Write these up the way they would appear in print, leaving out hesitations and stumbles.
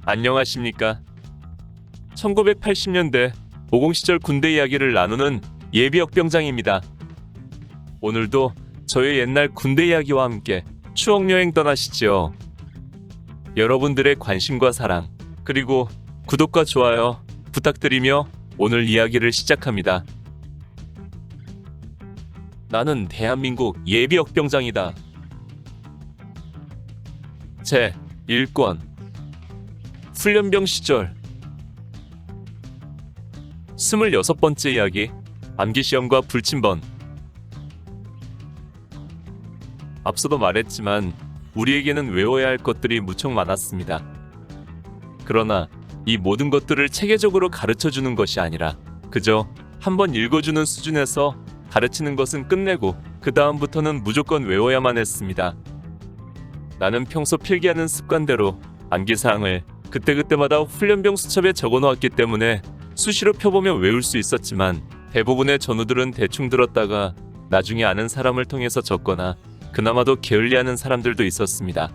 안녕하십니까? 1980년대 50 시절 군대 이야기를 나누는 예비역병장입니다. 오늘도 저의 옛날 군대 이야기와 함께 추억여행 떠나시지요. 여러분들의 관심과 사랑, 그리고 구독과 좋아요 부탁드리며 오늘 이야기를 시작합니다. 나는 대한민국 예비역병장이다. 제 1권 훈련병 시절 26번째 이야기 암기시험과 불침번. 앞서도 말했지만 우리에게는 외워야 할 것들이 무척 많았습니다. 그러나 이 모든 것들을 체계적으로 가르쳐주는 것이 아니라 그저 한번 읽어주는 수준에서 가르치는 것은 끝내고 그 다음부터는 무조건 외워야만 했습니다. 나는 평소 필기하는 습관대로 암기사항을 그때그때마다 훈련병 수첩에 적어놓았기 때문에 수시로 펴보며 외울 수 있었지만 대부분의 전우들은 대충 들었다가 나중에 아는 사람을 통해서 적거나 그나마도 게을리하는 사람들도 있었습니다.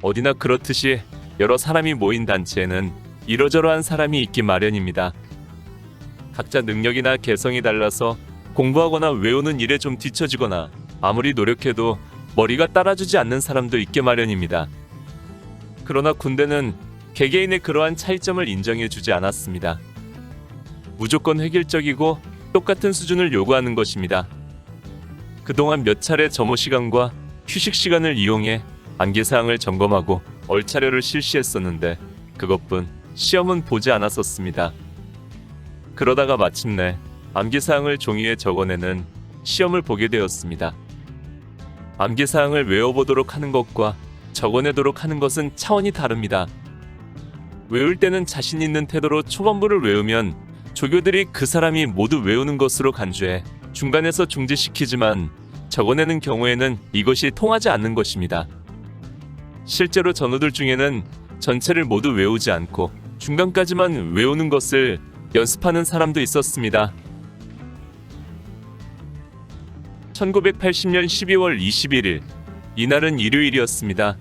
어디나 그렇듯이 여러 사람이 모인 단체에는 이러저러한 사람이 있기 마련입니다. 각자 능력이나 개성이 달라서 공부하거나 외우는 일에 좀 뒤처지거나 아무리 노력해도 머리가 따라주지 않는 사람도 있게 마련입니다. 그러나 군대는 개개인의 그러한 차이점을 인정해주지 않았습니다. 무조건 획일적이고 똑같은 수준을 요구하는 것입니다. 그동안 몇 차례 점호 시간과 휴식 시간을 이용해 암기사항을 점검하고 얼차려를 실시했었는데 그것뿐 시험은 보지 않았었습니다. 그러다가 마침내 암기사항을 종이에 적어내는 시험을 보게 되었습니다. 암기사항을 외워보도록 하는 것과 적어내도록 하는 것은 차원이 다릅니다. 외울 때는 자신 있는 태도로 초반부를 외우면 조교들이 그 사람이 모두 외우는 것으로 간주해 중간에서 중지시키지만 적어내는 경우에는 이것이 통하지 않는 것입니다. 실제로 전우들 중에는 전체를 모두 외우지 않고 중간까지만 외우는 것을 연습하는 사람도 있었습니다. 1980년 12월 21일 이날은 일요일이었습니다.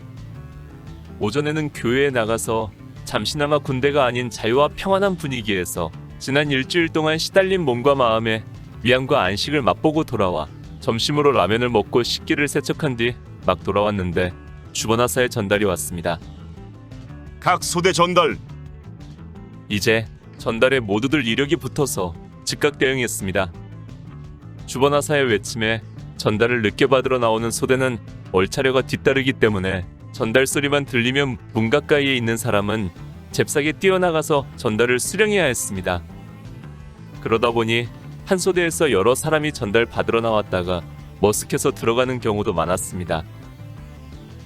오전에는 교회에 나가서 잠시나마 군대가 아닌 자유와 평안한 분위기에서 지난 일주일 동안 시달린 몸과 마음에 위안과 안식을 맛보고 돌아와 점심으로 라면을 먹고 식기를 세척한 뒤 막 돌아왔는데 주번하사의 전달이 왔습니다. 각 소대 전달. 이제 전달에 모두들 이력이 붙어서 즉각 대응했습니다. 주번하사의 외침에 전달을 늦게 받으러 나오는 소대는 얼차려가 뒤따르기 때문에 전달 소리만 들리면 문 가까이에 있는 사람은 잽싸게 뛰어나가서 전달을 수령해야 했습니다. 그러다 보니 한 소대에서 여러 사람이 전달 받으러 나왔다가 머쓱해서 들어가는 경우도 많았습니다.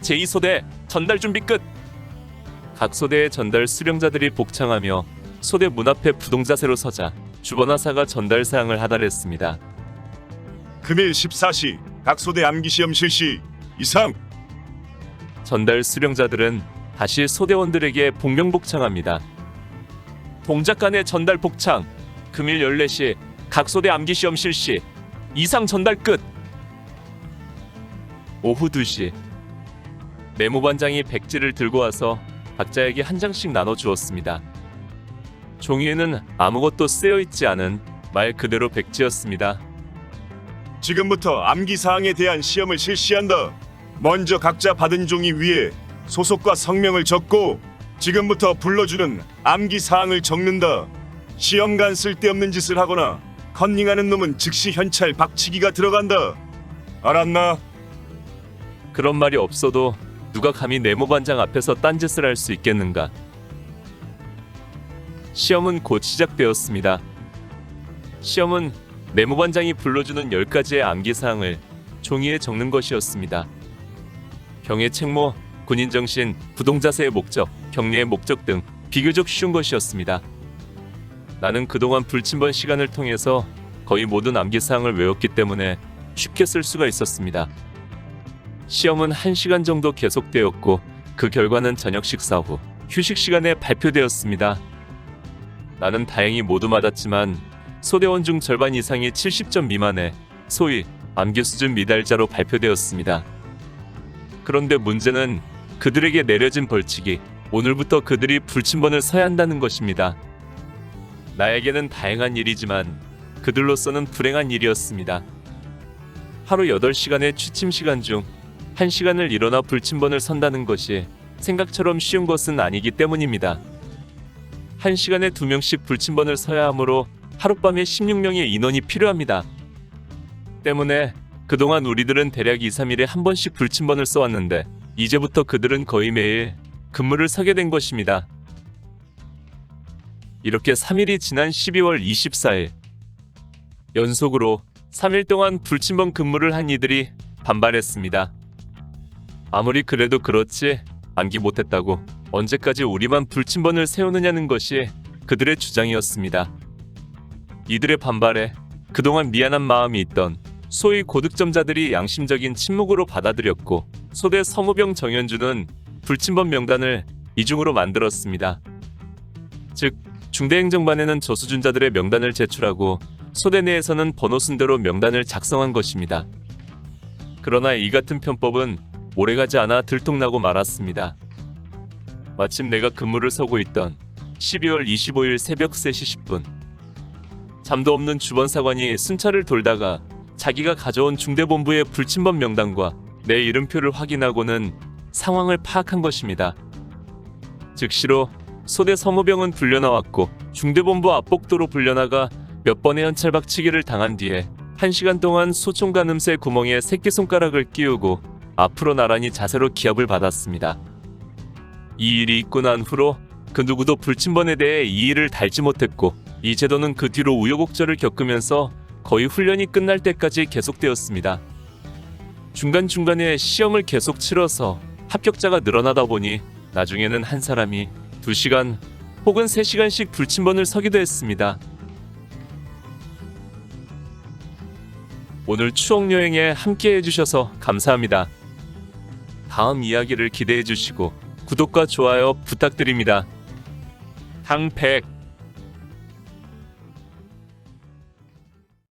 제2소대 전달 준비 끝! 각 소대의 전달 수령자들이 복창하며 소대 문 앞에 부동자세로 서자 주번하사가 전달 사항을 하달했습니다. 금일 14시 각 소대 암기시험 실시 이상. 전달 수령자들은 다시 소대원들에게 복명복창합니다. 동작 간의 전달 복창. 금일 14시 각 소대 암기시험 실시 이상 전달 끝. 오후 2시 메모반장이 백지를 들고 와서 각자에게 한 장씩 나눠주었습니다. 종이에는 아무것도 쓰여있지 않은 말 그대로 백지였습니다. 지금부터 암기사항에 대한 시험을 실시한다. 먼저 각자 받은 종이 위에 소속과 성명을 적고 지금부터 불러주는 암기사항을 적는다. 시험관 쓸데없는 짓을 하거나 컨닝하는 놈은 즉시 현찰 박치기가 들어간다. 알았나? 그런 말이 없어도 누가 감히 네모반장 앞에서 딴짓을 할 수 있겠는가. 시험은 곧 시작되었습니다. 시험은 네모반장이 불러주는 10가지의 암기사항을 종이에 적는 것이었습니다. 병의 책무, 군인 정신, 부동자세의 목적, 격리의 목적 등 비교적 쉬운 것이었습니다. 나는 그동안 불침번 시간을 통해서 거의 모든 암기사항을 외웠기 때문에 쉽게 쓸 수가 있었습니다. 시험은 1시간 정도 계속되었고 그 결과는 저녁 식사 후 휴식 시간에 발표되었습니다. 나는 다행히 모두 맞았지만 소대원 중 절반 이상이 70점 미만의 소위 암기 수준 미달자로 발표되었습니다. 그런데 문제는 그들에게 내려진 벌칙이 오늘부터 그들이 불침번을 서야 한다는 것입니다. 나에게는 다행한 일이지만 그들로서는 불행한 일이었습니다. 하루 8시간의 취침 시간 중 1시간을 일어나 불침번을 선다는 것이 생각처럼 쉬운 것은 아니기 때문입니다. 1시간에 2명씩 불침번을 서야 하므로 하룻밤에 16명의 인원이 필요합니다. 때문에 그동안 우리들은 대략 2-3일에 한 번씩 불침번을 써왔는데 이제부터 그들은 거의 매일 근무를 서게 된 것입니다. 이렇게 3일이 지난 12월 24일 연속으로 3일 동안 불침번 근무를 한 이들이 반발했습니다. 아무리 그래도 그렇지 암기 못했다고 언제까지 우리만 불침번을 세우느냐는 것이 그들의 주장이었습니다. 이들의 반발에 그동안 미안한 마음이 있던 소위 고득점자들이 양심적인 침묵으로 받아들였고 소대 서무병 정현주는 불침번 명단을 이중으로 만들었습니다. 즉 중대행정반에는 저수준자들의 명단을 제출하고 소대 내에서는 번호 순대로 명단을 작성한 것입니다. 그러나 이 같은 편법은 오래가지 않아 들통나고 말았습니다. 마침 내가 근무를 서고 있던 12월 25일 새벽 3시 10분 잠도 없는 주번사관이 순찰을 돌다가 자기가 가져온 중대본부의 불침번 명단과 내 이름표를 확인하고는 상황을 파악한 것입니다. 즉시로 소대 서무병은 불려나왔고 중대본부 앞복도로 불려나가 몇 번의 현찰박치기를 당한 뒤에 1시간 동안 소총 가늠쇠 구멍에 새끼손가락을 끼우고 앞으로 나란히 자세로 기합을 받았습니다. 이 일이 있고 난 후로 그 누구도 불침번에 대해 이의를 달지 못했고 이 제도는 그 뒤로 우여곡절을 겪으면서 거의 훈련이 끝날 때까지 계속되었습니다. 중간중간에 시험을 계속 치러서 합격자가 늘어나다 보니 나중에는 한 사람이 2시간 혹은 3시간씩 불침번을 서기도 했습니다. 오늘 추억여행에 함께 해주셔서 감사합니다. 다음 이야기를 기대해주시고 구독과 좋아요 부탁드립니다. 당백